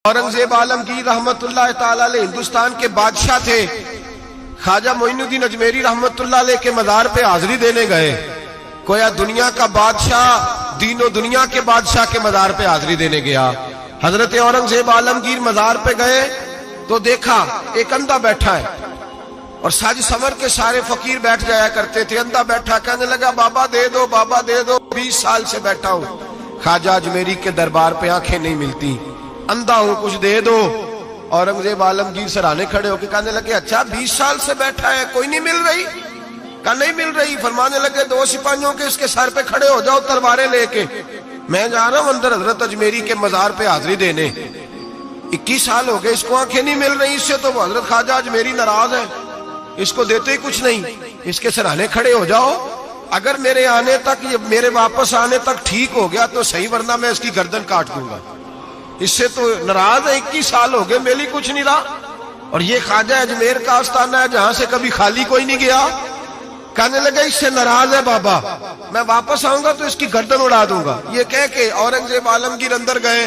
औरंगजेब आलमगीर रहमतुल्लाह ताला अलैह हिंदुस्तान के बादशाह थे। ख्वाजा मोइनुद्दीन अजमेरी रहमतुल्लाह अलैह के मज़ार पे हाजिरी देने गए। कोया दुनिया का बादशाह दीनो दुनिया के बादशाह के मज़ार पे हाजिरी देने गया। हजरत औरंगजेब आलमगीर मज़ार पे गए तो देखा एक अंधा बैठा है और साज समर के सारे फकीर बैठ जाया करते थे। अंधा बैठा, कहने लगा बाबा दे दो, बाबा दे दो, 20 साल से बैठा हूं ख्वाजा अजमेरी के दरबार पे, आंखें नहीं मिलती, अंधा हूं, कुछ दे दो। औरंगजेब आलमगीर सराहने खड़े होकर कहने लगे अच्छा 20 साल से बैठा है, कोई नहीं मिल रही? कहा नहीं मिल रही। फरमाने लगे 2 सिपाहियों के इसके सर पे खड़े हो जाओ तलवारें लेके, मैं जा रहा हूं अंदर हजरत अजमेरी के मजार पे हाजिरी देने। 21 साल हो गए, इसको आंखें नहीं मिल रही, इससे तो हजरत ख्वाजा अजमेरी नाराज है, इसको देते ही कुछ नहीं, इसके सराहने खड़े हो जाओ, अगर मेरे आने तक, मेरे वापस आने तक ठीक हो गया तो सही, वरना मैं इसकी गर्दन काट दूंगा। इससे तो नाराज है, 21 साल हो गए, मेली कुछ नहीं रहा। और ये ख्वाजा अजमेर का आस्थाना है जहां से कभी खाली कोई नहीं गया। कहने लगे इससे नाराज है बाबा, मैं वापस आऊंगा तो इसकी गर्दन उड़ा दूंगा। ये कह के औरंगजेब आलमगीर अंदर गए।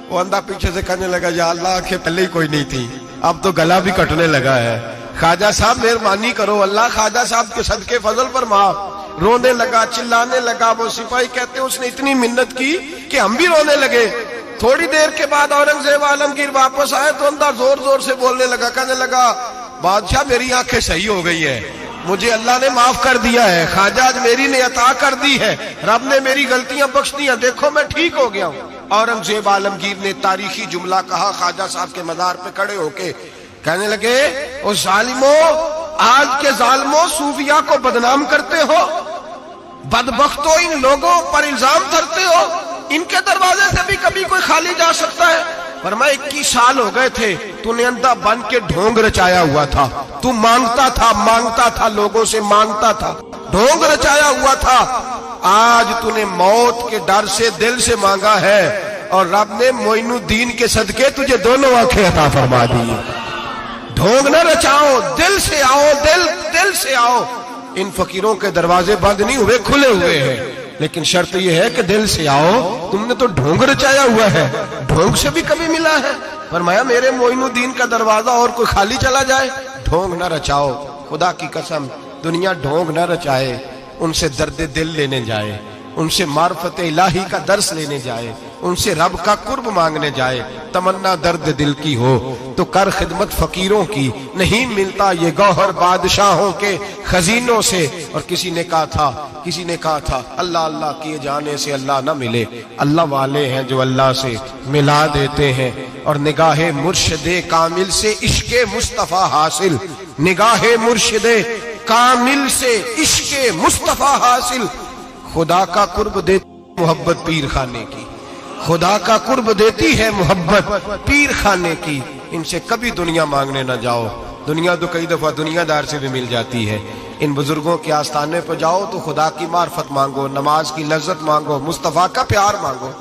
वो अंधा पीछे से कहने लगा या अल्लाह, आंखें पहले ही कोई नहीं थी, अब तो गला भी कटने लगा है, ख्वाजा साहब मेहरबानी करो, अल्लाह ख्वाजा साहब के सदके फजल पर माफ। रोने लगा, चिल्लाने लगा। वो सिपाही कहते उसने इतनी मिन्नत की कि हम भी रोने लगे। थोड़ी देर के बाद औरंगजेब आलमगीर वापस आए तो अंदर जोर जोर से बोलने लगा, कहने लगा बादशाह मेरी आंखें सही हो गई है, मुझे अल्लाह ने माफ कर दिया है, ख्वाजा अजमेरी ने अता कर दी है, रब ने मेरी गलतियां बख्श दी हैं, देखो मैं ठीक हो गया हूं। औरंगजेब आलमगीर ने तारीखी जुमला कहा ख्वाजा साहब के मजार पे खड़े होके, कहने लगे ओ जालिमो, आज के जालिमो सूफिया को बदनाम करते हो, बदबख्तो इन लोगों पर इल्जाम धरते हो, इनके दरवाजे से भी कभी कोई खाली जा सकता है? फरमाया 21 साल हो गए थे, तूने अंधा बन के ढोंग रचाया हुआ था, तू मांगता था, लोगों से मांगता था, ढोंग रचाया हुआ था। आज तूने मौत के डर से दिल से मांगा है और रब ने मोइनुद्दीन के सदके तुझे दोनों आंखें अता फरमा दी। ढोंग न रचाओ, दिल से आओ, दिल से आओ। इन फकीरों के दरवाजे बंद नहीं हुए, खुले हुए हैं, लेकिन शर्त यह है कि दिल से आओ। तुमने तो ढोंग रचाया हुआ है, ढोंग से भी कभी मिला है? फरमाया मेरे मोइनुद्दीन का दरवाजा और कोई खाली चला जाए, ढोंग न रचाओ। खुदा की कसम दुनिया ढोंग न रचाए, उनसे दर्द दिल लेने जाए, उनसे मार्फत इलाही का दर्स लेने जाए, उनसे रब का कुर्ब मांगने जाए। तमन्ना दर्द दिल की हो तो कर खिदमत फकीरों की, नहीं मिलता ये गौहर बादशाहों के खजीनों से। और किसी ने कहा था अल्लाह अल्लाह किए जाने से अल्लाह ना मिले, अल्लाह वाले हैं जो अल्लाह से मिला देते हैं। और निगाहे मुर्शिदे कामिल से इश्के मुस्तफा हासिल, निगाहे मुर्शिदे कामिल से इश्के मुस्तफा हासिल। खुदा का कुर्ब देती मोहब्बत पीर खाने की, खुदा का कुर्ब देती है मोहब्बत पीर खाने की। इनसे कभी दुनिया मांगने ना जाओ, दुनिया तो कई दफा दुनियादार से भी मिल जाती है। इन बुजुर्गों के आस्थाने पर जाओ तो खुदा की मार्फत मांगो, नमाज की लज्जत मांगो, मुस्तफा का प्यार मांगो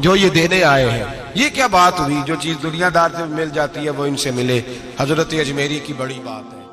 जो ये देने आए हैं। ये क्या बात हुई, जो चीज दुनियादार से मिल जाती है वो इनसे मिले। हजरत अजमेरी की बड़ी बात है।